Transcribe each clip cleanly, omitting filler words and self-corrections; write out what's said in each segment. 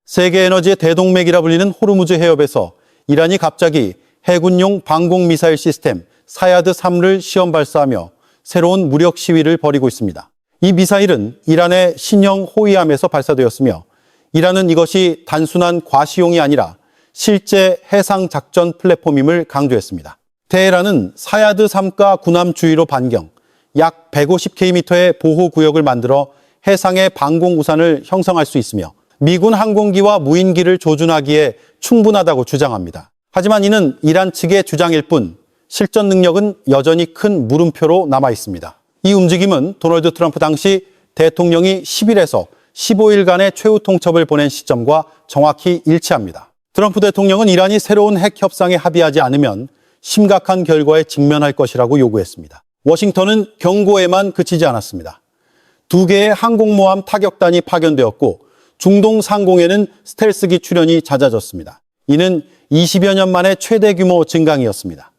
세계 에너지의 대동맥이라 불리는 호르무즈 해협에서 이란이 갑자기 해군용 방공미사일 시스템 사야드-3를 시험 발사하며 새로운 무력 시위를 벌이고 있습니다. 이 미사일은 이란의 신형 호위함에서 발사되었으며 이란은 이것이 단순한 과시용이 아니라 실제 해상 작전 플랫폼임을 강조했습니다. 테헤란은 사야드-3가 군함 주위로 반경 약 150km의 보호구역을 만들어 해상의 방공우산을 형성할 수 있으며 미군 항공기와 무인기를 조준하기에 충분하다고 주장합니다. 하지만 이는 이란 측의 주장일 뿐 실전 능력은 여전히 큰 물음표로 남아 있습니다. 이 움직임은 도널드 트럼프 당시 대통령이 10일에서 15일간의 최후 통첩을 보낸 시점과 정확히 일치합니다. 트럼프 대통령은 이란이 새로운 핵 협상에 합의하지 않으면 심각한 결과에 직면할 것이라고 요구했습니다. 워싱턴은 경고에만 그치지 않았습니다. 2개의 항공모함 타격단이 파견되었고 중동 상공에는 스텔스기 출현이 잦아졌습니다. 이는 20여 년 만에 최대 규모 증강이었습니다.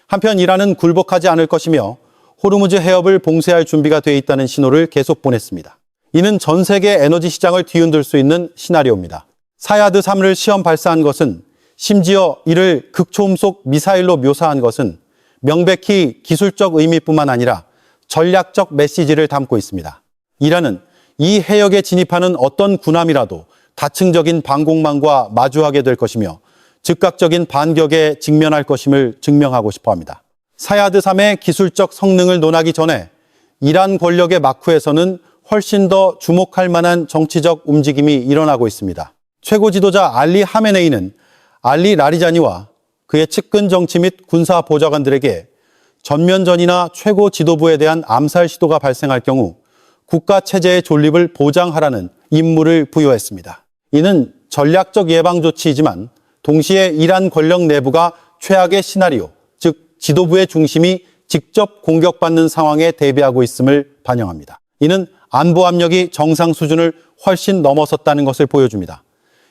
한편 이란은 굴복하지 않을 것이며 호르무즈 해협을 봉쇄할 준비가 돼 있다는 신호를 계속 보냈습니다. 이는 전 세계 에너지 시장을 뒤흔들 수 있는 시나리오입니다. 사야드-3를 시험 발사한 것은 심지어 이를 극초음속 미사일로 묘사한 것은 명백히 기술적 의미뿐만 아니라 전략적 메시지를 담고 있습니다. 이란은 이 해역에 진입하는 어떤 군함이라도 다층적인 방공망과 마주하게 될 것이며 즉각적인 반격에 직면할 것임을 증명하고 싶어 합니다. 사야드-3의 기술적 성능을 논하기 전에 이란 권력의 마쿠에서는 훨씬 더 주목할 만한 정치적 움직임이 일어나고 있습니다. 최고 지도자 알리 하메네이는 알리 라리자니와 그의 측근 정치 및 군사 보좌관들에게 전면전이나 최고 지도부에 대한 암살 시도가 발생할 경우 국가 체제의 존립을 보장하라는 임무를 부여했습니다. 이는 전략적 예방 조치이지만 동시에 이란 권력 내부가 최악의 시나리오, 즉 지도부의 중심이 직접 공격받는 상황에 대비하고 있음을 반영합니다. 이는 안보 압력이 정상 수준을 훨씬 넘어섰다는 것을 보여줍니다.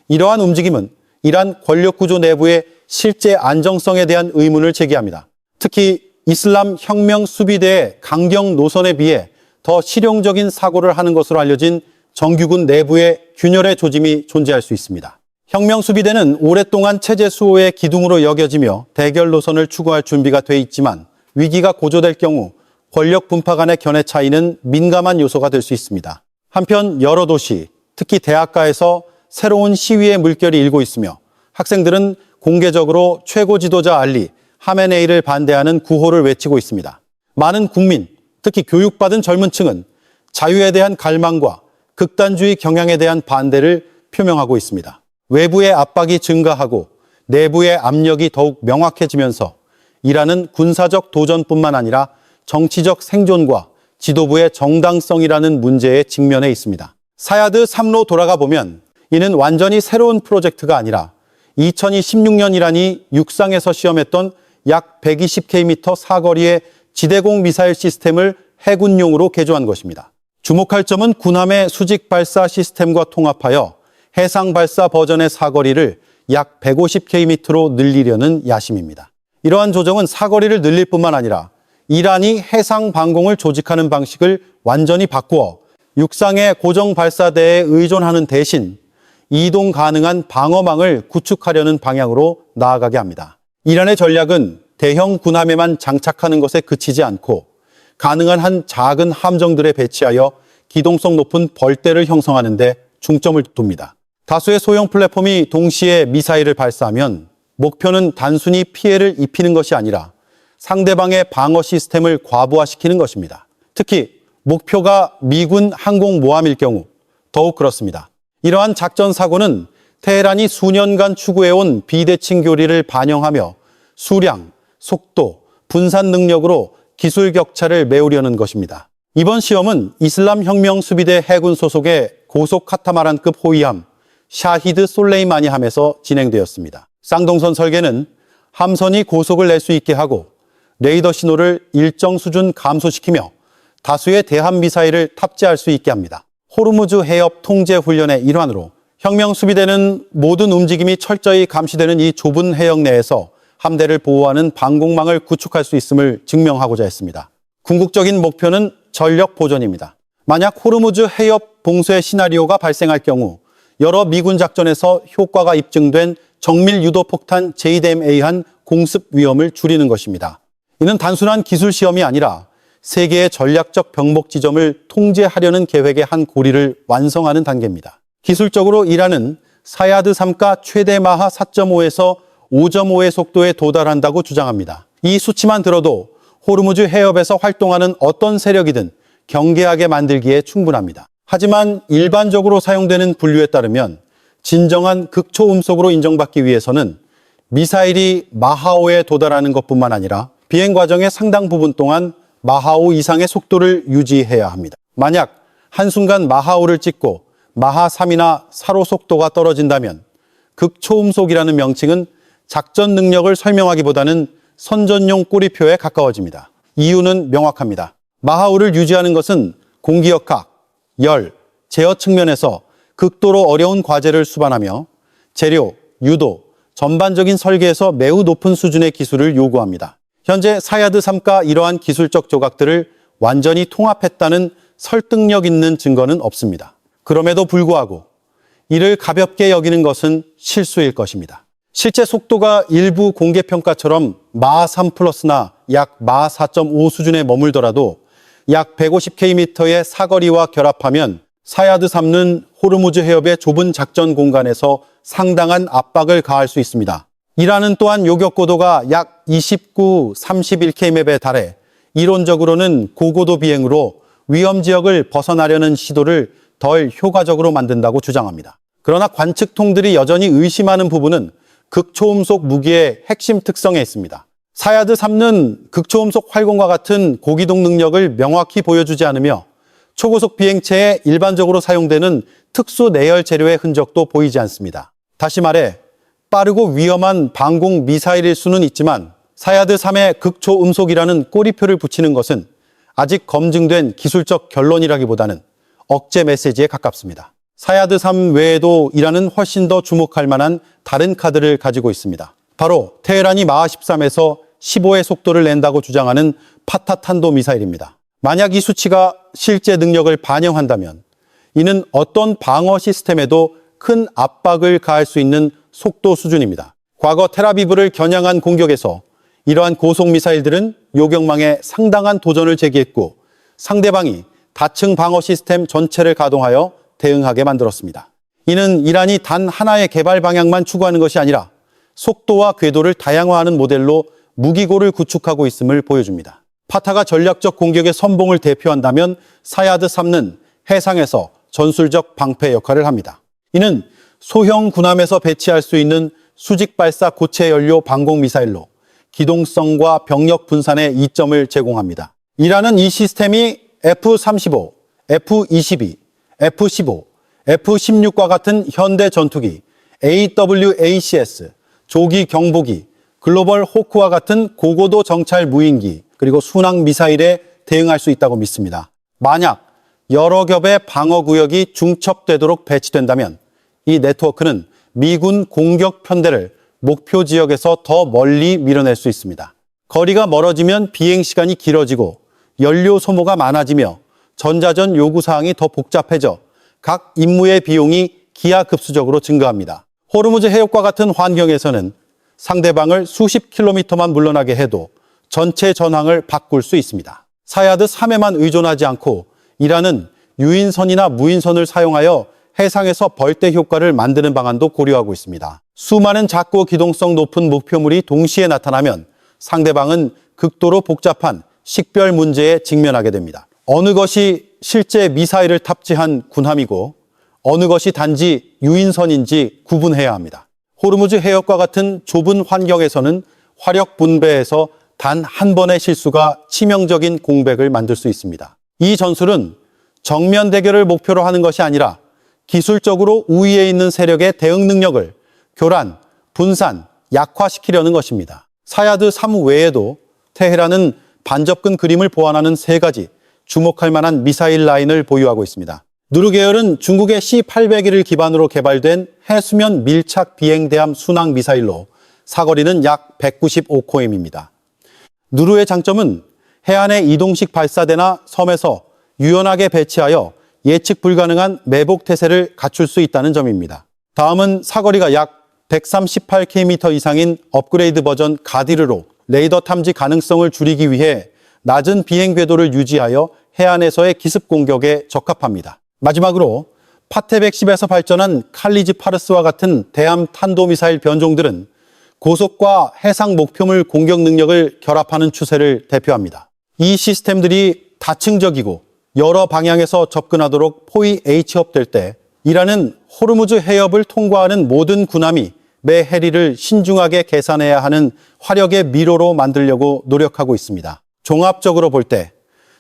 이러한 움직임은 이란 권력 구조 내부의 실제 안정성에 대한 의문을 제기합니다. 특히 이슬람 혁명 수비대의 강경 노선에 비해 더 실용적인 사고를 하는 것으로 알려진 정규군 내부의 균열의 조짐이 존재할 수 있습니다. 혁명 수비대는 오랫동안 체제 수호의 기둥으로 여겨지며 대결 노선을 추구할 준비가 돼 있지만 위기가 고조될 경우 권력 분파 간의 견해 차이는 민감한 요소가 될 수 있습니다. 한편 여러 도시, 특히 대학가에서 새로운 시위의 물결이 일고 있으며 학생들은 공개적으로 최고 지도자 알리 하메네이를 반대하는 구호를 외치고 있습니다. 많은 국민, 특히 교육받은 젊은 층은 자유에 대한 갈망과 극단주의 경향에 대한 반대를 표명하고 있습니다. 외부의 압박이 증가하고 내부의 압력이 더욱 명확해지면서 이란은 군사적 도전뿐만 아니라 정치적 생존과 지도부의 정당성이라는 문제에 직면해 있습니다. 사야드-3로 돌아가 보면 이는 완전히 새로운 프로젝트가 아니라 2016년 이란이 육상에서 시험했던 약 120km 사거리의 지대공 미사일 시스템을 해군용으로 개조한 것입니다. 주목할 점은 군함의 수직 발사 시스템과 통합하여 해상 발사 버전의 사거리를 약 150km로 늘리려는 야심입니다. 이러한 조정은 사거리를 늘릴 뿐만 아니라 이란이 해상 방공을 조직하는 방식을 완전히 바꾸어 육상의 고정 발사대에 의존하는 대신 이동 가능한 방어망을 구축하려는 방향으로 나아가게 합니다. 이란의 전략은 대형 군함에만 장착하는 것에 그치지 않고 가능한 한 작은 함정들에 배치하여 기동성 높은 벌떼를 형성하는 데 중점을 둡니다. 다수의 소형 플랫폼이 동시에 미사일을 발사하면 목표는 단순히 피해를 입히는 것이 아니라 상대방의 방어 시스템을 과부하시키는 것입니다. 특히 목표가 미군 항공모함일 경우 더욱 그렇습니다. 이러한 작전 사고는 테헤란이 수년간 추구해온 비대칭 교리를 반영하며 수량, 속도, 분산 능력으로 기술 격차를 메우려는 것입니다. 이번 시험은 이슬람 혁명 수비대 해군 소속의 고속 카타마란급 호위함 샤히드 솔레이마니 함에서 진행되었습니다. 쌍동선 설계는 함선이 고속을 낼 수 있게 하고 레이더 신호를 일정 수준 감소시키며 다수의 대함 미사일을 탑재할 수 있게 합니다. 호르무즈 해협 통제 훈련의 일환으로 혁명 수비대는 모든 움직임이 철저히 감시되는 이 좁은 해역 내에서 함대를 보호하는 방공망을 구축할 수 있음을 증명하고자 했습니다. 궁극적인 목표는 전력 보존입니다. 만약 호르무즈 해협 봉쇄 시나리오가 발생할 경우 여러 미군 작전에서 효과가 입증된 정밀 유도 폭탄 JDAM-A한 공습 위험을 줄이는 것입니다. 이는 단순한 기술 시험이 아니라 세계의 전략적 병목 지점을 통제하려는 계획의 한 고리를 완성하는 단계입니다. 기술적으로 이란은 사야드 3가 최대 마하 4.5에서 5.5의 속도에 도달한다고 주장합니다. 이 수치만 들어도 호르무즈 해협에서 활동하는 어떤 세력이든 경계하게 만들기에 충분합니다. 하지만 일반적으로 사용되는 분류에 따르면 진정한 극초음속으로 인정받기 위해서는 미사일이 마하5에 도달하는 것뿐만 아니라 비행 과정의 상당 부분 동안 마하5 이상의 속도를 유지해야 합니다. 만약 한순간 마하5를 찍고 마하3이나 4로 속도가 떨어진다면 극초음속이라는 명칭은 작전 능력을 설명하기보다는 선전용 꼬리표에 가까워집니다. 이유는 명확합니다. 마하5를 유지하는 것은 공기역학, 열, 제어 측면에서 극도로 어려운 과제를 수반하며 재료, 유도, 전반적인 설계에서 매우 높은 수준의 기술을 요구합니다. 현재 사야드 3가 이러한 기술적 조각들을 완전히 통합했다는 설득력 있는 증거는 없습니다. 그럼에도 불구하고 이를 가볍게 여기는 것은 실수일 것입니다. 실제 속도가 일부 공개평가처럼 마하 3 플러스나 약 마하 4.5 수준에 머물더라도 약 150km의 사거리와 결합하면 사야드 3는 호르무즈 해협의 좁은 작전 공간에서 상당한 압박을 가할 수 있습니다. 이란은 또한 요격 고도가 약 29, 31km에 달해 이론적으로는 고고도 비행으로 위험 지역을 벗어나려는 시도를 덜 효과적으로 만든다고 주장합니다. 그러나 관측통들이 여전히 의심하는 부분은 극초음속 무기의 핵심 특성에 있습니다. 사야드 3는 극초음속 활공과 같은 고기동 능력을 명확히 보여주지 않으며 초고속 비행체에 일반적으로 사용되는 특수 내열 재료의 흔적도 보이지 않습니다. 다시 말해 빠르고 위험한 방공 미사일일 수는 있지만 사야드 3의 극초음속이라는 꼬리표를 붙이는 것은 아직 검증된 기술적 결론이라기보다는 억제 메시지에 가깝습니다. 사야드 3 외에도 이란은 훨씬 더 주목할 만한 다른 카드를 가지고 있습니다. 바로 테헤란이 마하 13에서 15의 속도를 낸다고 주장하는 파타 탄도 미사일입니다. 만약 이 수치가 실제 능력을 반영한다면 이는 어떤 방어 시스템에도 큰 압박을 가할 수 있는 속도 수준입니다. 과거 텔아비브를 겨냥한 공격에서 이러한 고속 미사일들은 요격망에 상당한 도전을 제기했고 상대방이 다층 방어 시스템 전체를 가동하여 대응하게 만들었습니다. 이는 이란이 단 하나의 개발 방향만 추구하는 것이 아니라 속도와 궤도를 다양화하는 모델로 무기고를 구축하고 있음을 보여줍니다. 파타가 전략적 공격의 선봉을 대표한다면 사야드 3는 해상에서 전술적 방패 역할을 합니다. 이는 소형 군함에서 배치할 수 있는 수직 발사 고체 연료 방공 미사일로 기동성과 병력 분산의 이점을 제공합니다. 이란은 이 시스템이 F-35, F-22, F-15, F-16과 같은 현대 전투기, AWACS, 조기 경보기, 글로벌 호크와 같은 고고도 정찰 무인기, 그리고 순항 미사일에 대응할 수 있다고 믿습니다. 만약 여러 겹의 방어 구역이 중첩되도록 배치된다면 이 네트워크는 미군 공격 편대를 목표 지역에서 더 멀리 밀어낼 수 있습니다. 거리가 멀어지면 비행 시간이 길어지고 연료 소모가 많아지며 전자전 요구사항이 더 복잡해져 각 임무의 비용이 기하급수적으로 증가합니다. 호르무즈 해협과 같은 환경에서는 상대방을 수십 킬로미터만 물러나게 해도 전체 전황을 바꿀 수 있습니다. 사야드 3에만 의존하지 않고 이란은 유인선이나 무인선을 사용하여 해상에서 벌떼 효과를 만드는 방안도 고려하고 있습니다. 수많은 작고 기동성 높은 목표물이 동시에 나타나면 상대방은 극도로 복잡한 식별 문제에 직면하게 됩니다. 어느 것이 실제 미사일을 탑재한 군함이고 어느 것이 단지 유인선인지 구분해야 합니다. 호르무즈 해협과 같은 좁은 환경에서는 화력 분배에서 단 한 번의 실수가 치명적인 공백을 만들 수 있습니다. 이 전술은 정면 대결을 목표로 하는 것이 아니라 기술적으로 우위에 있는 세력의 대응 능력을 교란, 분산, 약화시키려는 것입니다. 사야드 3 외에도 테헤란은 반접근 그림을 보완하는 3가지 주목할 만한 미사일 라인을 보유하고 있습니다. 누르 계열은 중국의 C-801을 기반으로 개발된 해수면 밀착 비행대함 순항 미사일로 사거리는 약 195km입니다. 누르의 장점은 해안의 이동식 발사대나 섬에서 유연하게 배치하여 예측 불가능한 매복 태세를 갖출 수 있다는 점입니다. 다음은 사거리가 약 138km 이상인 업그레이드 버전 가디르로 레이더 탐지 가능성을 줄이기 위해 낮은 비행 궤도를 유지하여 해안에서의 기습 공격에 적합합니다. 마지막으로 파테 110에서 발전한 칼리지 파르스와 같은 대함 탄도미사일 변종들은 고속과 해상 목표물 공격 능력을 결합하는 추세를 대표합니다. 이 시스템들이 다층적이고 여러 방향에서 접근하도록 포위 H업될 때 이란은 호르무즈 해협을 통과하는 모든 군함이 매 해리를 신중하게 계산해야 하는 화력의 미로로 만들려고 노력하고 있습니다. 종합적으로 볼 때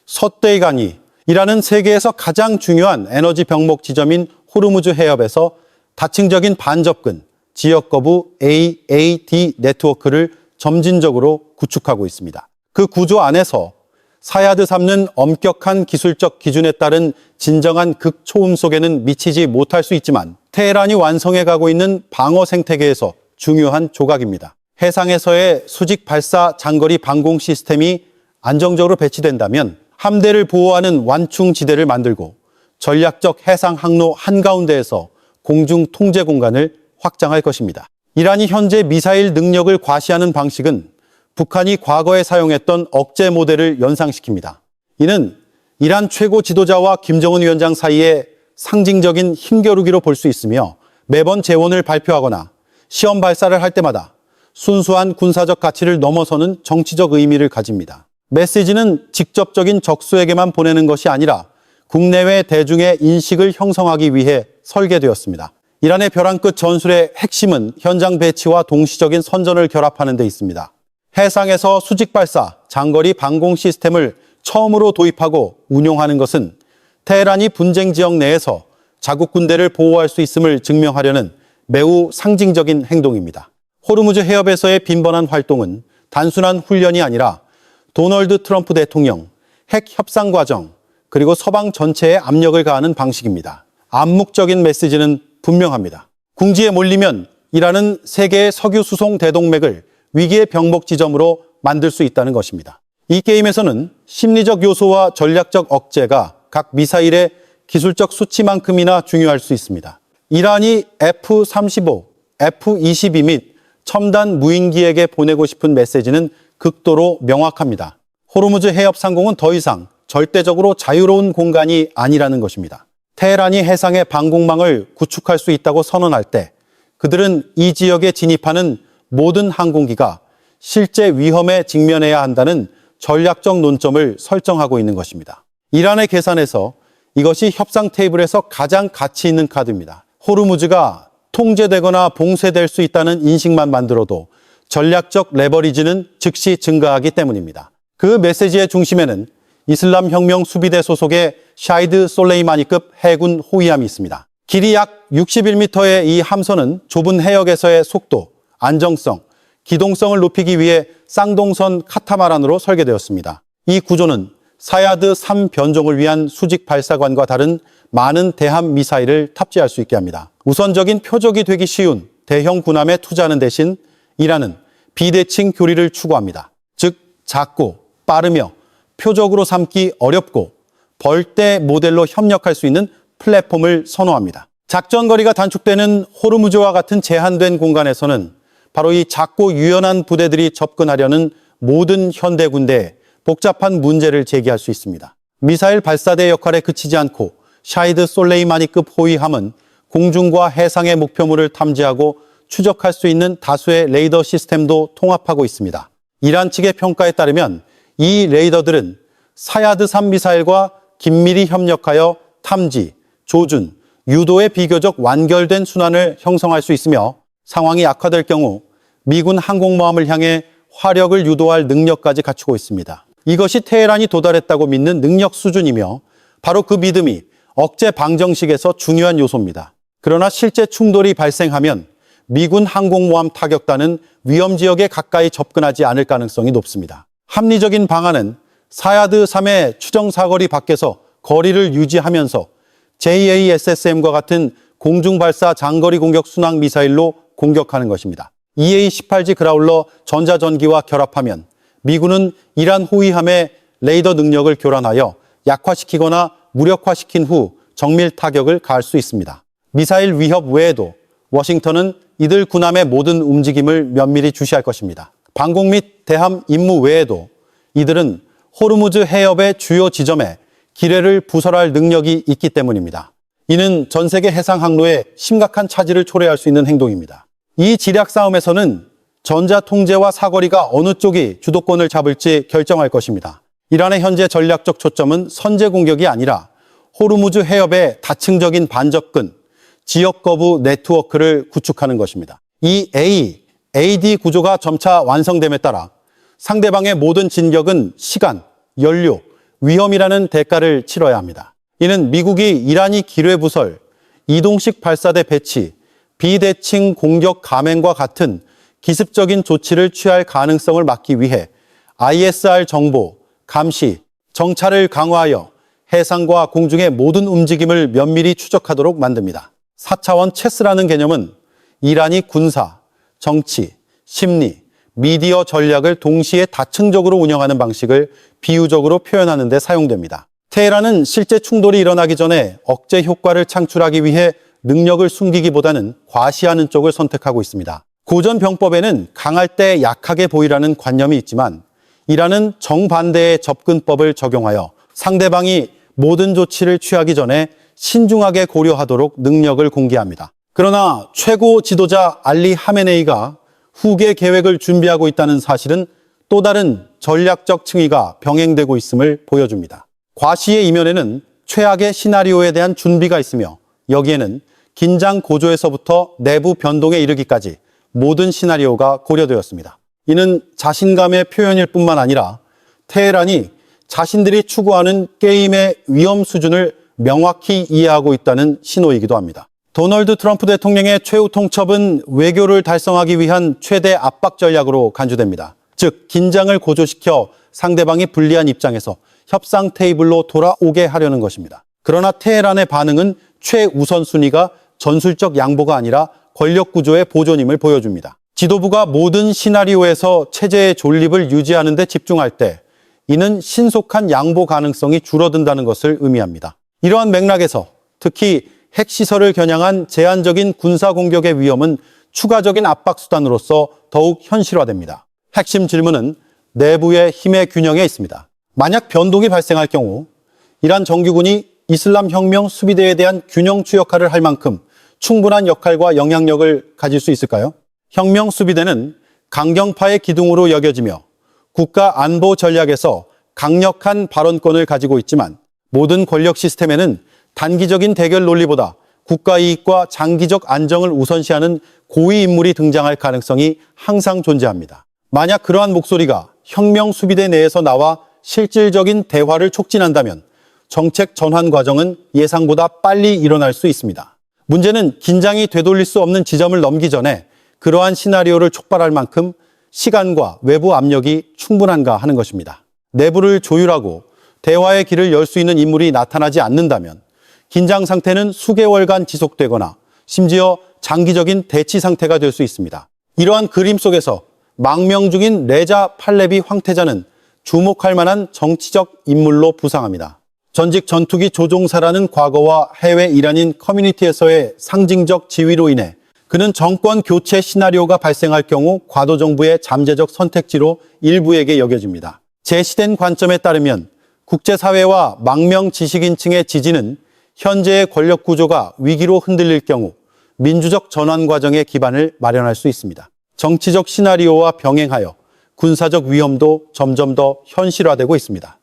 섣대이간이 이란은 세계에서 가장 중요한 에너지 병목 지점인 호르무즈 해협에서 다층적인 반접근, 지역 거부 AAD 네트워크를 점진적으로 구축하고 있습니다. 그 구조 안에서 사야드 3는 엄격한 기술적 기준에 따른 진정한 극초음 속에는 미치지 못할 수 있지만 테헤란이 완성해 가고 있는 방어 생태계에서 중요한 조각입니다. 해상에서의 수직 발사 장거리 방공 시스템이 안정적으로 배치된다면 함대를 보호하는 완충지대를 만들고 전략적 해상 항로 한가운데에서 공중 통제 공간을 확장할 것입니다. 이란이 현재 미사일 능력을 과시하는 방식은 북한이 과거에 사용했던 억제 모델을 연상시킵니다. 이는 이란 최고 지도자와 김정은 위원장 사이에 상징적인 힘겨루기로 볼 수 있으며 매번 재원을 발표하거나 시험 발사를 할 때마다 순수한 군사적 가치를 넘어서는 정치적 의미를 가집니다. 메시지는 직접적인 적수에게만 보내는 것이 아니라 국내외 대중의 인식을 형성하기 위해 설계되었습니다. 이란의 벼랑 끝 전술의 핵심은 현장 배치와 동시적인 선전을 결합하는 데 있습니다. 해상에서 수직 발사, 장거리 방공 시스템을 처음으로 도입하고 운용하는 것은 테헤란이 분쟁 지역 내에서 자국 군대를 보호할 수 있음을 증명하려는 매우 상징적인 행동입니다. 호르무즈 해협에서의 빈번한 활동은 단순한 훈련이 아니라 도널드 트럼프 대통령, 핵 협상 과정, 그리고 서방 전체에 압력을 가하는 방식입니다. 암묵적인 메시지는 분명합니다. 궁지에 몰리면 이란은 세계의 석유 수송 대동맥을 위기의 병목 지점으로 만들 수 있다는 것입니다. 이 게임에서는 심리적 요소와 전략적 억제가 각 미사일의 기술적 수치만큼이나 중요할 수 있습니다. 이란이 F-35, F-22 및 첨단 무인기에게 보내고 싶은 메시지는 극도로 명확합니다. 호르무즈 해협 상공은 더 이상 절대적으로 자유로운 공간이 아니라는 것입니다. 테헤란이 해상의 방공망을 구축할 수 있다고 선언할 때 그들은 이 지역에 진입하는 모든 항공기가 실제 위험에 직면해야 한다는 전략적 논점을 설정하고 있는 것입니다. 이란의 계산에서 이것이 협상 테이블에서 가장 가치 있는 카드입니다. 호르무즈가 통제되거나 봉쇄될 수 있다는 인식만 만들어도 전략적 레버리지는 즉시 증가하기 때문입니다. 그 메시지의 중심에는 이슬람 혁명 수비대 소속의 샤이드 솔레이마니급 해군 호위함이 있습니다. 길이 약 61m의 이 함선은 좁은 해역에서의 속도, 안정성, 기동성을 높이기 위해 쌍동선 카타마란으로 설계되었습니다. 이 구조는 사야드 3 변종을 위한 수직 발사관과 다른 많은 대함 미사일을 탑재할 수 있게 합니다. 우선적인 표적이 되기 쉬운 대형 군함에 투자하는 대신 이란은 비대칭 교리를 추구합니다. 즉 작고 빠르며 표적으로 삼기 어렵고 벌떼 모델로 협력할 수 있는 플랫폼을 선호합니다. 작전 거리가 단축되는 호르무즈와 같은 제한된 공간에서는 바로 이 작고 유연한 부대들이 접근하려는 모든 현대 군대에 복잡한 문제를 제기할 수 있습니다. 미사일 발사대 역할에 그치지 않고 샤이드 솔레이마니급 호위함은 공중과 해상의 목표물을 탐지하고 추적할 수 있는 다수의 레이더 시스템도 통합하고 있습니다. 이란 측의 평가에 따르면 이 레이더들은 사야드 3 미사일과 긴밀히 협력하여 탐지, 조준, 유도에 비교적 완결된 순환을 형성할 수 있으며 상황이 악화될 경우 미군 항공모함을 향해 화력을 유도할 능력까지 갖추고 있습니다. 이것이 테헤란이 도달했다고 믿는 능력 수준이며 바로 그 믿음이 억제 방정식에서 중요한 요소입니다. 그러나 실제 충돌이 발생하면 미군 항공모함 타격단은 위험 지역에 가까이 접근하지 않을 가능성이 높습니다. 합리적인 방안은 사야드 3의 추정 사거리 밖에서 거리를 유지하면서 JASSM과 같은 공중발사 장거리 공격 순항 미사일로 공격하는 것입니다. EA-18G 그라울러 전자전기와 결합하면 미군은 이란 호위함의 레이더 능력을 교란하여 약화시키거나 무력화시킨 후 정밀 타격을 가할 수 있습니다. 미사일 위협 외에도 워싱턴은 이들 군함의 모든 움직임을 면밀히 주시할 것입니다. 방공 및 대함 임무 외에도 이들은 호르무즈 해협의 주요 지점에 기뢰를 부설할 능력이 있기 때문입니다. 이는 전 세계 해상 항로에 심각한 차질을 초래할 수 있는 행동입니다. 이 지략 싸움에서는 전자 통제와 사거리가 어느 쪽이 주도권을 잡을지 결정할 것입니다. 이란의 현재 전략적 초점은 선제 공격이 아니라 호르무즈 해협의 다층적인 반접근, 지역 거부 네트워크를 구축하는 것입니다. 이 AD 구조가 점차 완성됨에 따라 상대방의 모든 진격은 시간, 연료, 위험이라는 대가를 치러야 합니다. 이는 미국이 이란이 기뢰 부설, 이동식 발사대 배치, 비대칭 공격 감행과 같은 기습적인 조치를 취할 가능성을 막기 위해 ISR 정보, 감시, 정찰을 강화하여 해상과 공중의 모든 움직임을 면밀히 추적하도록 만듭니다. 4차원 체스라는 개념은 이란이 군사, 정치, 심리, 미디어 전략을 동시에 다층적으로 운영하는 방식을 비유적으로 표현하는 데 사용됩니다. 테헤란은 실제 충돌이 일어나기 전에 억제 효과를 창출하기 위해 능력을 숨기기보다는 과시하는 쪽을 선택하고 있습니다. 고전 병법에는 강할 때 약하게 보이라는 관념이 있지만 이란은 정반대의 접근법을 적용하여 상대방이 모든 조치를 취하기 전에 신중하게 고려하도록 능력을 공개합니다. 그러나 최고 지도자 알리 하메네이가 후계 계획을 준비하고 있다는 사실은 또 다른 전략적 층위가 병행되고 있음을 보여줍니다. 과시의 이면에는 최악의 시나리오에 대한 준비가 있으며 여기에는 긴장 고조에서부터 내부 변동에 이르기까지 모든 시나리오가 고려되었습니다. 이는 자신감의 표현일 뿐만 아니라 테헤란이 자신들이 추구하는 게임의 위험 수준을 명확히 이해하고 있다는 신호이기도 합니다. 도널드 트럼프 대통령의 최후 통첩은 외교를 달성하기 위한 최대 압박 전략으로 간주됩니다. 즉, 긴장을 고조시켜 상대방이 불리한 입장에서 협상 테이블로 돌아오게 하려는 것입니다. 그러나 테헤란의 반응은 최우선순위가 전술적 양보가 아니라 권력 구조의 보존임을 보여줍니다. 지도부가 모든 시나리오에서 체제의 존립을 유지하는 데 집중할 때 이는 신속한 양보 가능성이 줄어든다는 것을 의미합니다. 이러한 맥락에서 특히 핵시설을 겨냥한 제한적인 군사 공격의 위험은 추가적인 압박 수단으로서 더욱 현실화됩니다. 핵심 질문은 내부의 힘의 균형에 있습니다. 만약 변동이 발생할 경우 이란 정규군이 이슬람 혁명 수비대에 대한 균형추 역할을 할 만큼 충분한 역할과 영향력을 가질 수 있을까요? 혁명 수비대는 강경파의 기둥으로 여겨지며 국가 안보 전략에서 강력한 발언권을 가지고 있지만 모든 권력 시스템에는 단기적인 대결 논리보다 국가 이익과 장기적 안정을 우선시하는 고위 인물이 등장할 가능성이 항상 존재합니다. 만약 그러한 목소리가 혁명 수비대 내에서 나와 실질적인 대화를 촉진한다면 정책 전환 과정은 예상보다 빨리 일어날 수 있습니다. 문제는 긴장이 되돌릴 수 없는 지점을 넘기 전에 그러한 시나리오를 촉발할 만큼 시간과 외부 압력이 충분한가 하는 것입니다. 내부를 조율하고 대화의 길을 열 수 있는 인물이 나타나지 않는다면 긴장 상태는 수개월간 지속되거나 심지어 장기적인 대치 상태가 될 수 있습니다. 이러한 그림 속에서 망명 중인 레자 팔레비 황태자는 주목할 만한 정치적 인물로 부상합니다. 전직 전투기 조종사라는 과거와 해외 이란인 커뮤니티에서의 상징적 지위로 인해 그는 정권 교체 시나리오가 발생할 경우 과도 정부의 잠재적 선택지로 일부에게 여겨집니다. 제시된 관점에 따르면 국제사회와 망명 지식인층의 지지는 현재의 권력 구조가 위기로 흔들릴 경우 민주적 전환 과정의 기반을 마련할 수 있습니다. 정치적 시나리오와 병행하여 군사적 위험도 점점 더 현실화되고 있습니다.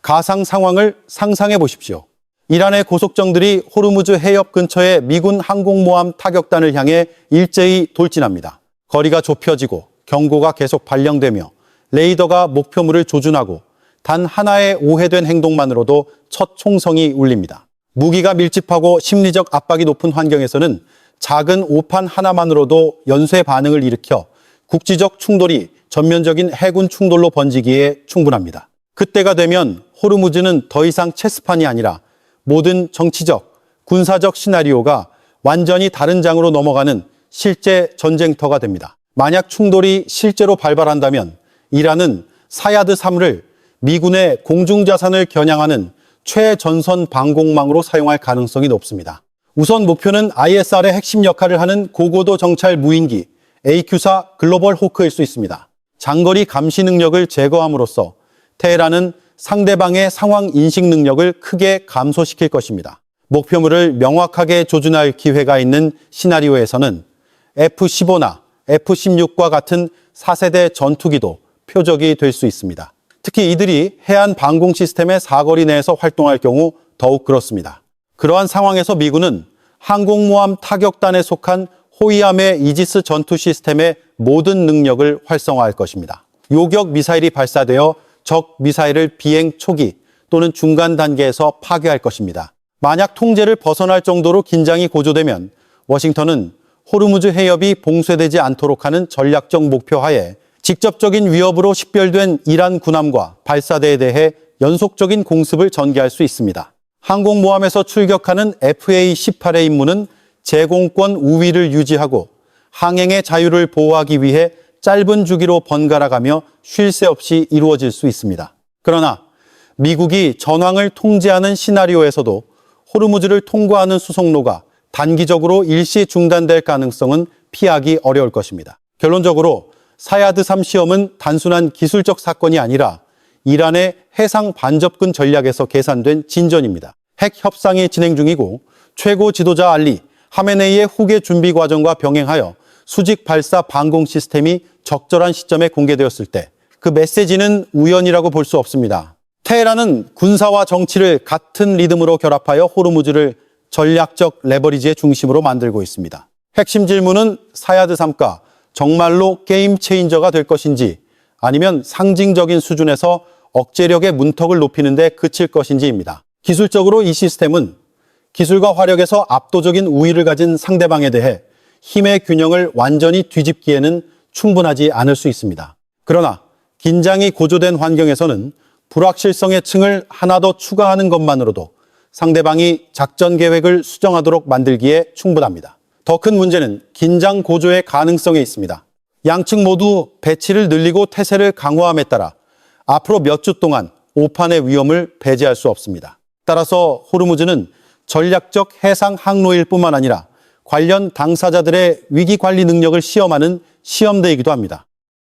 가상 상황을 상상해 보십시오. 이란의 고속정들이 호르무즈 해협 근처의 미군 항공모함 타격단을 향해 일제히 돌진합니다. 거리가 좁혀지고 경고가 계속 발령되며 레이더가 목표물을 조준하고 단 하나의 오해된 행동만으로도 첫 총성이 울립니다. 무기가 밀집하고 심리적 압박이 높은 환경에서는 작은 오판 하나만으로도 연쇄 반응을 일으켜 국지적 충돌이 전면적인 해군 충돌로 번지기에 충분합니다. 그때가 되면 호르무즈는 더 이상 체스판이 아니라 모든 정치적, 군사적 시나리오가 완전히 다른 장으로 넘어가는 실제 전쟁터가 됩니다. 만약 충돌이 실제로 발발한다면 이란은 사야드 3를 미군의 공중자산을 겨냥하는 최전선 방공망으로 사용할 가능성이 높습니다. 우선 목표는 ISR의 핵심 역할을 하는 고고도 정찰 무인기 AQ사 글로벌 호크일 수 있습니다. 장거리 감시 능력을 제거함으로써 테헤란은 상대방의 상황 인식 능력을 크게 감소시킬 것입니다. 목표물을 명확하게 조준할 기회가 있는 시나리오에서는 F-15나 F-16과 같은 4세대 전투기도 표적이 될 수 있습니다. 특히 이들이 해안 방공 시스템의 사거리 내에서 활동할 경우 더욱 그렇습니다. 그러한 상황에서 미군은 항공모함 타격단에 속한 호위함의 이지스 전투 시스템의 모든 능력을 활성화할 것입니다. 요격 미사일이 발사되어 적 미사일을 비행 초기 또는 중간 단계에서 파괴할 것입니다. 만약 통제를 벗어날 정도로 긴장이 고조되면 워싱턴은 호르무즈 해협이 봉쇄되지 않도록 하는 전략적 목표 하에 직접적인 위협으로 식별된 이란 군함과 발사대에 대해 연속적인 공습을 전개할 수 있습니다. 항공모함에서 출격하는 FA-18의 임무는 제공권 우위를 유지하고 항행의 자유를 보호하기 위해 짧은 주기로 번갈아가며 쉴 새 없이 이루어질 수 있습니다. 그러나 미국이 전황을 통제하는 시나리오에서도 호르무즈를 통과하는 수송로가 단기적으로 일시 중단될 가능성은 피하기 어려울 것입니다. 결론적으로 사야드3 시험은 단순한 기술적 사건이 아니라 이란의 해상 반접근 전략에서 계산된 진전입니다. 핵 협상이 진행 중이고 최고 지도자 알리, 하메네이의 후계 준비 과정과 병행하여 수직 발사 방공 시스템이 적절한 시점에 공개되었을 때 그 메시지는 우연이라고 볼 수 없습니다. 테헤란은 군사와 정치를 같은 리듬으로 결합하여 호르무즈를 전략적 레버리지의 중심으로 만들고 있습니다. 핵심 질문은 사야드3가 정말로 게임 체인저가 될 것인지 아니면 상징적인 수준에서 억제력의 문턱을 높이는 데 그칠 것인지입니다. 기술적으로 이 시스템은 기술과 화력에서 압도적인 우위를 가진 상대방에 대해 힘의 균형을 완전히 뒤집기에는 충분하지 않을 수 있습니다. 그러나 긴장이 고조된 환경에서는 불확실성의 층을 하나 더 추가하는 것만으로도 상대방이 작전 계획을 수정하도록 만들기에 충분합니다. 더 큰 문제는 긴장 고조의 가능성에 있습니다. 양측 모두 배치를 늘리고 태세를 강화함에 따라 앞으로 몇 주 동안 오판의 위험을 배제할 수 없습니다. 따라서 호르무즈는 전략적 해상 항로일 뿐만 아니라 관련 당사자들의 위기 관리 능력을 시험하는 시험대이기도 합니다.